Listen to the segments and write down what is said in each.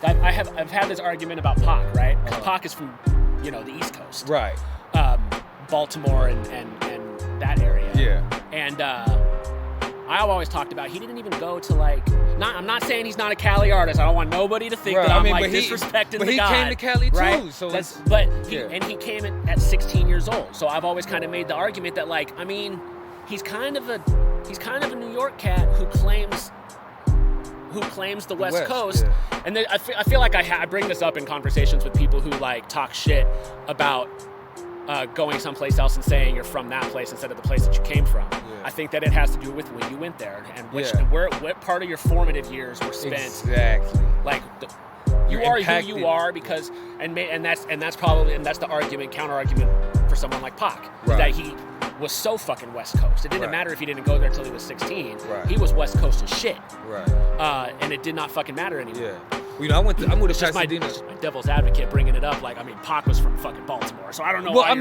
I've had this argument about Pac, right? Because Pac is from, the East Coast. Right. Baltimore and that area. Yeah. And I've always talked about he didn't even go to I'm not saying he's not a Cali artist. I don't want nobody to think that I'm disrespecting the guy. But he came to Cali too, right? so he came at 16 years old. So I've always kind of made the argument that he's kind of a New York cat who claims the West Coast. Yeah. And then I feel like I bring this up in conversations with people who talk shit about going someplace else and saying you're from that place instead of the place that you came from. Yeah. I think that it has to do with when you went there and what part of your formative years were spent. Exactly. You are who you are because that's the counter argument for someone like Pac, right. that he was so fucking West Coast. It didn't matter if he didn't go there until he was 16. Right. He was West Coast as shit. Right. And it did not fucking matter anymore. Yeah. I moved to Pasadena. It's just my devil's advocate bringing it up. Pac was from fucking Baltimore, so I don't know. Well,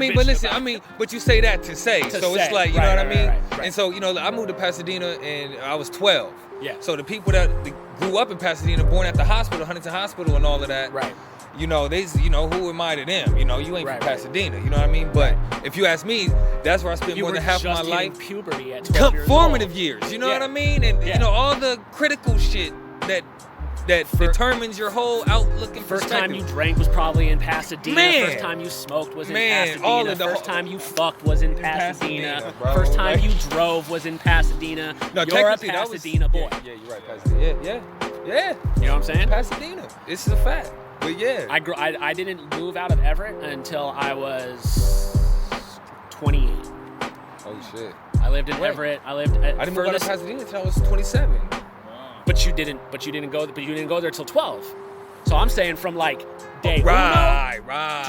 but you say that to say. It's like, you know what I mean? Right. And so, I moved to Pasadena and I was 12. Yeah. So the people that grew up in Pasadena, born at the hospital, Huntington Hospital and all of that. Right. Who am I to them? You ain't from Pasadena, you know what I mean? But if you ask me, that's where I spent more than half of my life. Puberty at 12 years formative old. years, you know what I mean? And all the critical shit that determines your whole outlook and First perspective. time you drank was probably in Pasadena. Man. First time you smoked was in Man, Pasadena. First time you fucked was in Pasadena. bro. First time you drove was in Pasadena. No, you're a technically, Pasadena boy. Yeah, you're right, Pasadena. Yeah. You know what I'm saying? Pasadena. It's a fact. But yeah. I didn't move out of Everett until I was 28. Oh shit. I lived in Everett. I didn't move out of Pasadena until I was 27. But you didn't go there till 12. So I'm saying from day right,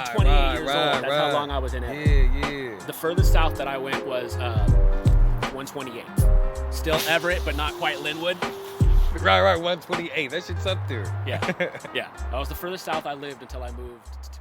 to 28 years old. That's how long I was in Everett. Yeah. The furthest south that I went was 128. Still Everett, but not quite Linwood. Right, 128. That shit's up there. Yeah. That was the furthest south I lived until I moved to